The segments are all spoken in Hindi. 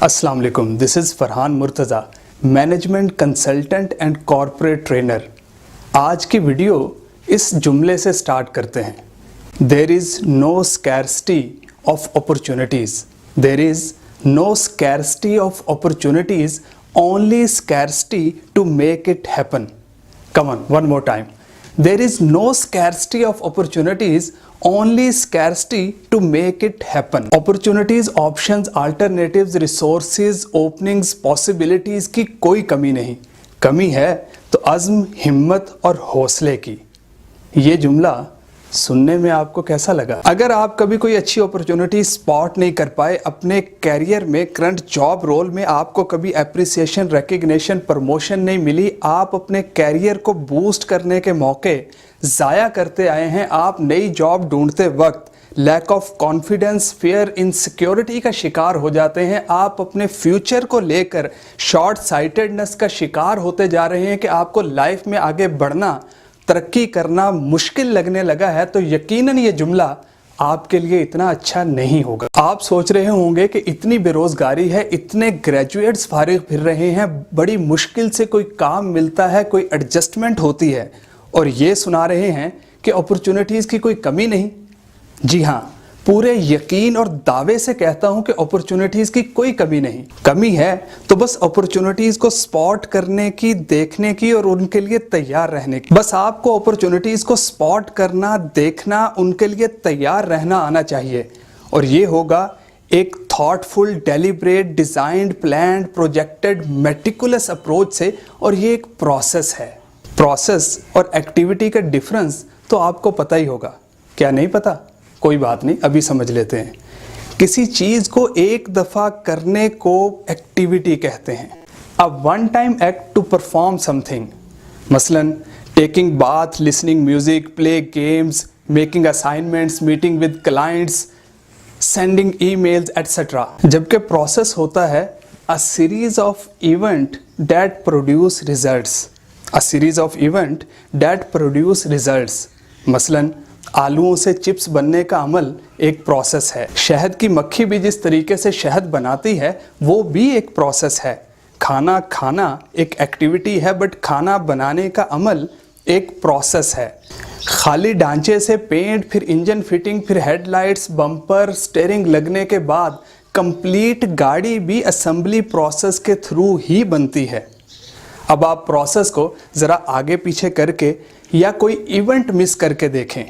अस्सलाम वालेकुम, this is Farhan Murtaza, management consultant and corporate trainer. आज की वीडियो इस जुमले से स्टार्ट करते हैं। There is no scarcity of opportunities, there is no scarcity of opportunities, only scarcity to make it happen. Come on, one more time. There is no scarcity of opportunities, only scarcity to make it happen. Opportunities, options, alternatives, resources, openings, possibilities की कोई कमी नहीं। कमी है तो अज़्म, हिम्मत और हौसले की। ये जुमला सुनने में आपको कैसा लगा? अगर आप कभी कोई अच्छी अपॉर्चुनिटी स्पॉट नहीं कर पाए अपने कैरियर में, करंट जॉब रोल में आपको कभी एप्रिसिएशन, रिकग्निशन, प्रमोशन नहीं मिली, आप अपने कैरियर को बूस्ट करने के मौके ज़ाया करते आए हैं, आप नई जॉब ढूंढते वक्त lack of confidence, fear, insecurity का शिकार हो जाते हैं, आप अपने फ्यूचर को लेकर शॉर्ट साइटेडनेस का शिकार होते जा रहे हैं कि आपको लाइफ में आगे बढ़ना, तरक्की करना मुश्किल लगने लगा है, तो यकीनन ये जुमला आपके लिए इतना अच्छा नहीं होगा। आप सोच रहे होंगे कि इतनी बेरोजगारी है, इतने ग्रेजुएट्स फारिग फिर रहे हैं, बड़ी मुश्किल से कोई काम मिलता है, कोई एडजस्टमेंट होती है, और ये सुना रहे हैं कि अपॉर्चुनिटीज़ की कोई कमी नहीं। जी हाँ, पूरे यकीन और दावे से कहता हूं कि अपॉर्चुनिटीज़ की कोई कमी नहीं। कमी है तो बस अपॉर्चुनिटीज़ को स्पॉट करने की, देखने की और उनके लिए तैयार रहने की। बस आपको अपॉर्चुनिटीज़ को स्पॉट करना, देखना, उनके लिए तैयार रहना आना चाहिए, और ये होगा एक thoughtful, deliberate, designed, planned, projected, meticulous approach से। और ये एक प्रोसेस है। प्रोसेस और एक्टिविटी का डिफरेंस तो आपको पता ही होगा। क्या नहीं पता? कोई बात नहीं, अभी समझ लेते हैं। किसी चीज़ को एक दफ़ा करने को एक्टिविटी कहते हैं। A one time act to perform something, मसलन taking bath, listening music, play games, making assignments, meeting with clients, sending emails etcetera. जबकि प्रोसेस होता है a series of event that produce results, a series of event that produce results. मसलन आलूओं से चिप्स बनने का अमल एक प्रोसेस है। शहद की मक्खी भी जिस तरीके से शहद बनाती है वो भी एक प्रोसेस है। खाना खाना एक एक्टिविटी है, बट खाना बनाने का अमल एक प्रोसेस है। खाली ढांचे से पेंट, फिर इंजन फिटिंग, फिर हेडलाइट्स, बम्पर, स्टीयरिंग लगने के बाद कंप्लीट गाड़ी भी असेंबली प्रोसेस के थ्रू ही बनती है। अब आप प्रोसेस को ज़रा आगे पीछे करके या कोई इवेंट मिस करके देखें।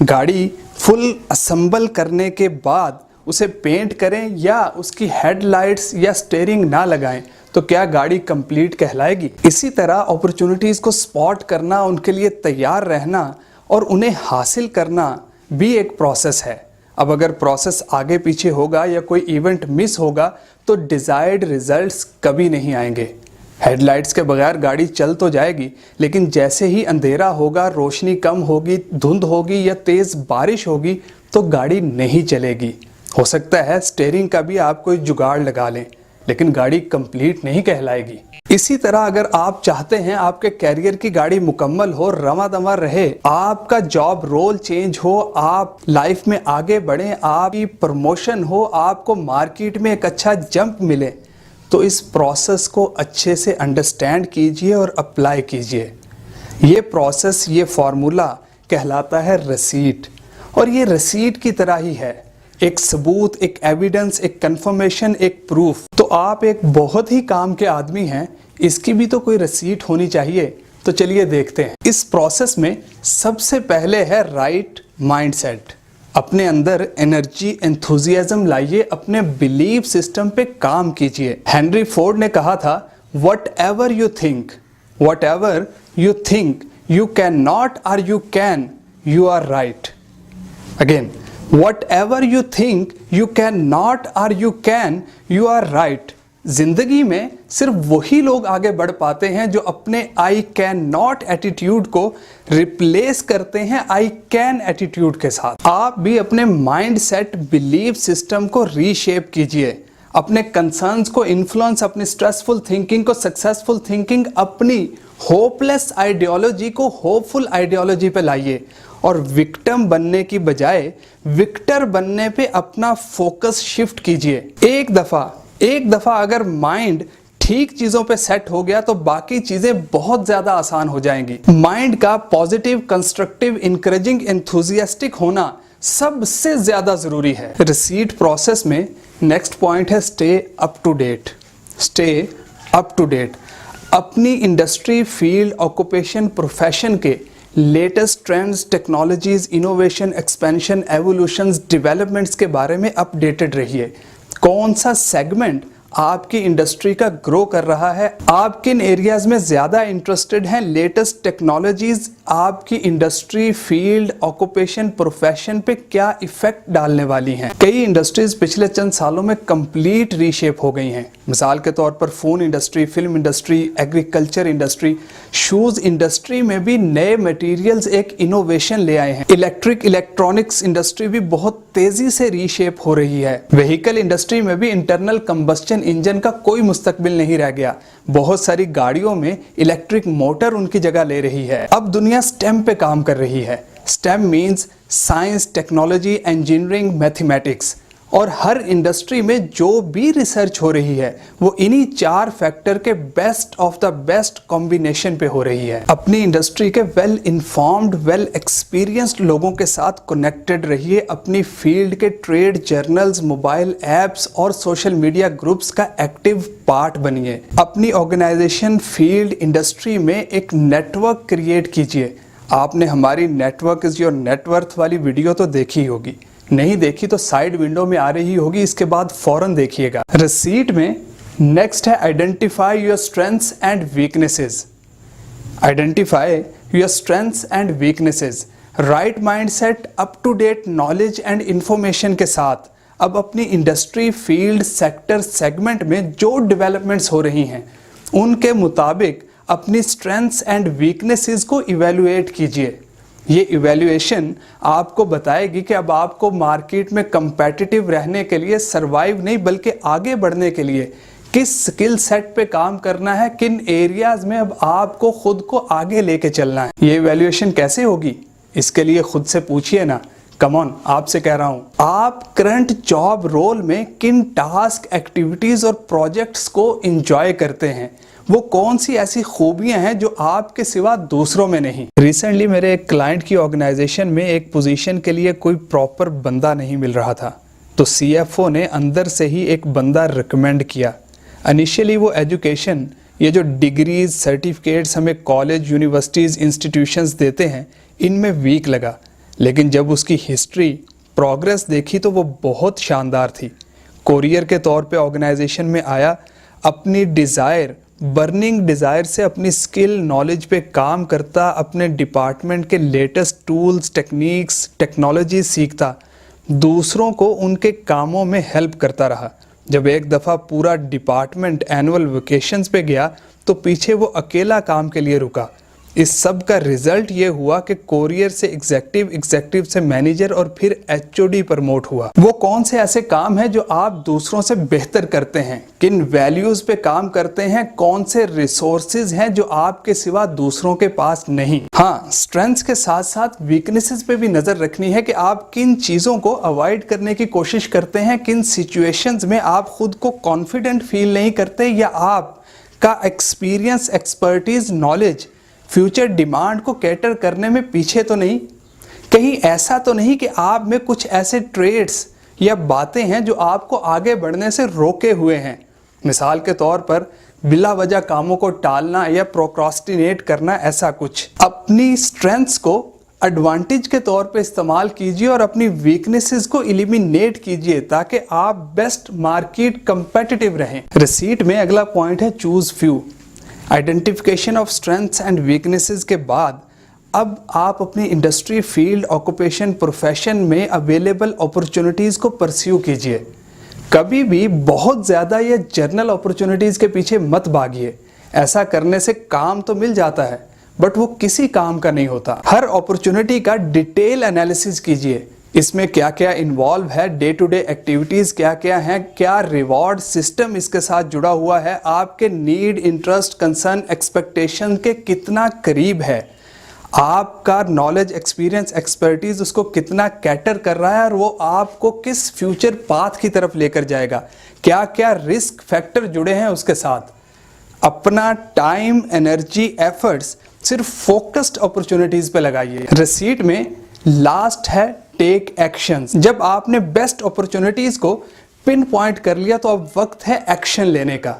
गाड़ी फुल असेंबल करने के बाद उसे पेंट करें या उसकी हेडलाइट्स या स्टीयरिंग ना लगाएं तो क्या गाड़ी कंप्लीट कहलाएगी? इसी तरह अपॉर्चुनिटीज़ को स्पॉट करना, उनके लिए तैयार रहना और उन्हें हासिल करना भी एक प्रोसेस है। अब अगर प्रोसेस आगे पीछे होगा या कोई इवेंट मिस होगा तो डिज़ायर्ड रिजल्ट्स कभी नहीं आएंगे। हेडलाइट्स के बगैर गाड़ी चल तो जाएगी, लेकिन जैसे ही अंधेरा होगा, रोशनी कम होगी, धुंध होगी या तेज़ बारिश होगी तो गाड़ी नहीं चलेगी। हो सकता है स्टीयरिंग का भी आप कोई जुगाड़ लगा लें, लेकिन गाड़ी कंप्लीट नहीं कहलाएगी। इसी तरह अगर आप चाहते हैं आपके कैरियर की गाड़ी मुकम्मल हो, रवा दवा रहे, आपका जॉब रोल चेंज हो, आप लाइफ में आगे बढ़ें, आपकी प्रमोशन हो, आपको मार्केट में एक अच्छा जंप मिले, तो इस प्रोसेस को अच्छे से अंडरस्टैंड कीजिए और अप्लाई कीजिए। ये प्रोसेस, ये फॉर्मूला कहलाता है रसीट, और ये रसीट की तरह ही है, एक सबूत, एक एविडेंस, एक कंफर्मेशन, एक प्रूफ। तो आप एक बहुत ही काम के आदमी हैं, इसकी भी तो कोई रसीट होनी चाहिए। तो चलिए देखते हैं। इस प्रोसेस में सबसे पहले है राइट माइंडसेट। अपने अंदर एनर्जी, एंथुजियाज्म लाइए, अपने बिलीफ सिस्टम पे काम कीजिए। हेनरी फोर्ड ने कहा था, whatever you think you can not और you can, you are right. Again, whatever you think you can not और you can, you are right. जिंदगी में सिर्फ वही लोग आगे बढ़ पाते हैं जो अपने आई कैन नॉट एटीट्यूड को रिप्लेस करते हैं आई कैन एटीट्यूड के साथ। आप भी अपने माइंड सेट, बिलीव सिस्टम को रीशेप कीजिए, अपने कंसर्न्स को इन्फ्लुएंस, अपनी स्ट्रेसफुल थिंकिंग को सक्सेसफुल थिंकिंग, अपनी होपलेस आइडियोलॉजी को होपफुल आइडियोलॉजी पे लाइए, और विक्टिम बनने की बजाय विक्टर बनने पे अपना फोकस शिफ्ट कीजिए। एक दफ़ा एक दफ़ा अगर माइंड ठीक चीज़ों पे सेट हो गया तो बाकी चीज़ें बहुत ज़्यादा आसान हो जाएंगी। माइंड का पॉजिटिव, कंस्ट्रक्टिव, इंकरेजिंग, एंथुजियास्टिक होना सबसे ज़्यादा ज़रूरी है। रिसीट प्रोसेस में नेक्स्ट पॉइंट है stay up to date. Stay up to date, अपनी इंडस्ट्री, फील्ड, ऑक्यूपेशन, प्रोफेशन के latest trends, technologies, innovation, expansion, evolutions, developments के बारे में अपडेटेड रहिए। कौन सा सेगमेंट आपकी इंडस्ट्री का ग्रो कर रहा है, आप किन एरियाज में ज़्यादा इंटरेस्टेड हैं, लेटेस्ट टेक्नोलॉजीज आपकी इंडस्ट्री, फील्ड, ऑक्यूपेशन, प्रोफेशन पे क्या इफेक्ट डालने वाली हैं। कई इंडस्ट्रीज पिछले चंद सालों में कंप्लीट रीशेप हो गई हैं। मिसाल के तौर पर phone industry, film industry, agriculture industry, shoes industry में भी नए मटेरियल्स एक इनोवेशन ले आए हैं। इलेक्ट्रॉनिक्स इंडस्ट्री भी बहुत तेज़ी से रीशेप हो रही है। व्हीकल इंडस्ट्री में भी इंटरनल कंबस्शन इंजन का कोई मुस्तकबिल नहीं रह गया। बहुत सारी गाड़ियों में इलेक्ट्रिक मोटर उनकी जगह ले रही है। अब दुनिया स्टेम पे काम कर रही है। Stem means science, technology, engineering, mathematics. और हर इंडस्ट्री में जो भी रिसर्च हो रही है वो इन्हीं 4 फैक्टर के best of the best combination पे हो रही है। अपनी इंडस्ट्री के वेल इन्फॉर्म्ड, वेल एक्सपीरियंस्ड लोगों के साथ कनेक्टेड रहिए। अपनी फील्ड के ट्रेड जर्नल्स, मोबाइल ऐप्स और सोशल मीडिया ग्रुप्स का एक्टिव पार्ट बनिए। अपनी ऑर्गेनाइजेशन, फील्ड, इंडस्ट्री में एक नेटवर्क क्रिएट कीजिए। आपने हमारी नेटवर्क इज योर नेटवर्थ वाली वीडियो तो देखी होगी, नहीं देखी तो साइड विंडो में आ रही होगी, इसके बाद फौरन देखिएगा। रिसीट में नेक्स्ट है identify your strengths and weaknesses. Identify your strengths and weaknesses. Right mindset, up to date knowledge and information के साथ अब अपनी इंडस्ट्री, फील्ड, सेक्टर, सेगमेंट में जो डेवलपमेंट्स हो रही हैं उनके मुताबिक अपनी स्ट्रेंथ्स एंड वीकनेसेस को इवेलुएट कीजिए। ये इवैल्यूएशन आपको बताएगी कि अब आपको मार्केट में कंपेटिटिव रहने के लिए, सरवाइव नहीं बल्कि आगे बढ़ने के लिए किस स्किल सेट पे काम करना है, किन एरियाज में अब आपको खुद को आगे लेके चलना है। ये इवैल्यूएशन कैसे होगी, इसके लिए खुद से पूछिए ना। कम ऑन, आपसे कह रहा हूं, आप करंट जॉब रोल में किन टास्क, एक्टिविटीज और प्रोजेक्ट्स को एंजॉय करते हैं, वो कौन सी ऐसी खूबियां हैं जो आपके सिवा दूसरों में नहीं। रिसेंटली मेरे एक क्लाइंट की ऑर्गेनाइजेशन में एक पोजीशन के लिए कोई प्रॉपर बंदा नहीं मिल रहा था, तो CFO ने अंदर से ही एक बंदा रिकमेंड किया। इनिशियली वो एजुकेशन, ये जो डिग्रीज, सर्टिफिकेट्स हमें कॉलेज, यूनिवर्सिटीज़, इंस्टीट्यूशंस देते हैं, इनमें वीक लगा, लेकिन जब उसकी हिस्ट्री, प्रोग्रेस देखी तो वो बहुत शानदार थी। कोरियर के तौर पे ऑर्गेनाइजेशन में आया, अपनी डिज़ायर, बर्निंग डिज़ायर से अपनी स्किल, नॉलेज पे काम करता, अपने डिपार्टमेंट के लेटेस्ट टूल्स, टेक्निक्स, टेक्नोलॉजी सीखता, दूसरों को उनके कामों में हेल्प करता रहा। जब एक दफ़ा पूरा डिपार्टमेंट एनुअल वेकेशंस पे गया तो पीछे वो अकेला काम के लिए रुका। इस सब का रिजल्ट ये हुआ कि कोरियर से एग्जेक्टिव से मैनेजर और फिर HOD प्रमोट हुआ। वो कौन से ऐसे काम हैं जो आप दूसरों से बेहतर करते हैं, किन वैल्यूज पे काम करते हैं, कौन से रिसोर्सेज हैं जो आपके सिवा दूसरों के पास नहीं। हाँ, स्ट्रेंथ्स के साथ साथ वीकनेसेस पे भी नजर रखनी है कि आप किन चीजों को अवॉइड करने की कोशिश करते हैं, किन सिचुएशंस में आप खुद को कॉन्फिडेंट फील नहीं करते, या आपका experience, expertise, knowledge future demand को कैटर करने में पीछे तो नहीं। कहीं ऐसा तो नहीं कि आप में कुछ ऐसे ट्रेड्स या बातें हैं जो आपको आगे बढ़ने से रोके हुए हैं। मिसाल के तौर पर बिला वजह कामों को टालना या प्रोक्रास्टिनेट करना, ऐसा कुछ। अपनी स्ट्रेंथ्स को एडवांटेज के तौर पे इस्तेमाल कीजिए और अपनी वीकनेसेस को एलिमिनेट कीजिए ताकि आप बेस्ट मार्केट कंपेटिटिव रहें। रिसीट में अगला पॉइंट है choose few. Identification of strengths and weaknesses के बाद अब आप अपनी इंडस्ट्री, फील्ड, ऑक्यूपेशन, प्रोफेशन में अवेलेबल अपॉर्चुनिटीज़ को परस्यू कीजिए। कभी भी बहुत ज़्यादा या जर्नल अपॉर्चुनिटीज़ के पीछे मत भागिए। ऐसा करने से काम तो मिल जाता है बट वो किसी काम का नहीं होता। हर अपॉर्चुनिटी का डिटेल एनालिसिस कीजिए, इसमें क्या क्या इन्वॉल्व है, डे टू डे एक्टिविटीज़ क्या क्या हैं, क्या रिवॉर्ड सिस्टम इसके साथ जुड़ा हुआ है, आपके नीड, इंटरेस्ट, कंसर्न, एक्सपेक्टेशन के कितना करीब है। आपका नॉलेज, एक्सपीरियंस, एक्सपर्टीज उसको कितना कैटर कर रहा है और वो आपको किस फ्यूचर पाथ की तरफ लेकर जाएगा, क्या क्या रिस्क फैक्टर जुड़े हैं उसके साथ। अपना टाइम, एनर्जी, एफर्ट्स सिर्फ फोकस्ड अपॉर्चुनिटीज पे लगाइए। रिसीट में लास्ट है टेक एक्शंस। जब आपने बेस्ट अपॉर्चुनिटीज को पिन पॉइंट कर लिया तो अब वक्त है एक्शन लेने का।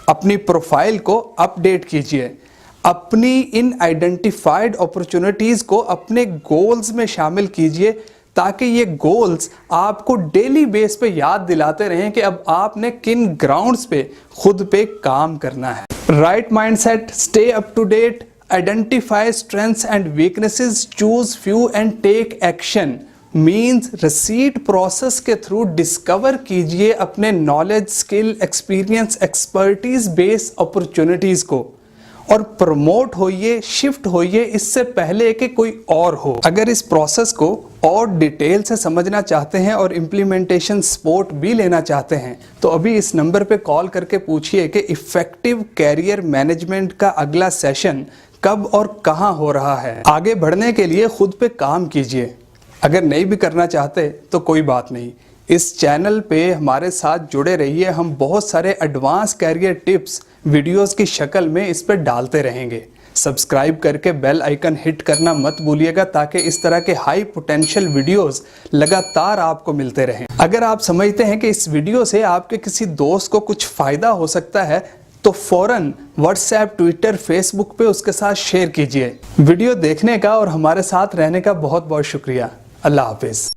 अपनी प्रोफाइल को अपडेट कीजिए, अपनी इन आइडेंटिफाइड अपॉर्चुनिटीज को अपने गोल्स में शामिल कीजिए, ताकि ये गोल्स आपको डेली बेस पे याद दिलाते रहें कि अब आपने किन ग्राउंड्स पे खुद पे काम करना है। Right mindset, stay up to date, identify strengths and weaknesses, choose few and take action means receipt process के थ्रू डिस्कवर कीजिए अपने knowledge, skill, experience, expertise based opportunities को और प्रमोट होइए, शिफ्ट होइए इससे पहले कि कोई और हो। अगर इस प्रोसेस को और डिटेल से समझना चाहते हैं और इम्प्लीमेंटेशन सपोर्ट भी लेना चाहते हैं तो अभी इस नंबर पे कॉल करके पूछिए कि इफेक्टिव कैरियर मैनेजमेंट का अगला सेशन कब और कहां हो रहा है। आगे बढ़ने के लिए खुद पे काम कीजिए। अगर नहीं भी करना चाहते तो कोई बात नहीं, इस चैनल पे हमारे साथ जुड़े रहिए। हम बहुत सारे एडवांस कैरियर टिप्स वीडियोस की शक्ल में इस पे डालते रहेंगे। सब्सक्राइब करके बेल आइकन हिट करना मत भूलिएगा, ताकि इस तरह के हाई पोटेंशियल वीडियोस लगातार आपको मिलते रहें। अगर आप समझते हैं कि इस वीडियो से आपके किसी दोस्त को कुछ फ़ायदा हो सकता है तो फौरन व्हाट्सएप, ट्विटर, फेसबुक पे उसके साथ शेयर कीजिए। वीडियो देखने का और हमारे साथ रहने का बहुत बहुत शुक्रिया। अल्लाह हाफिज़।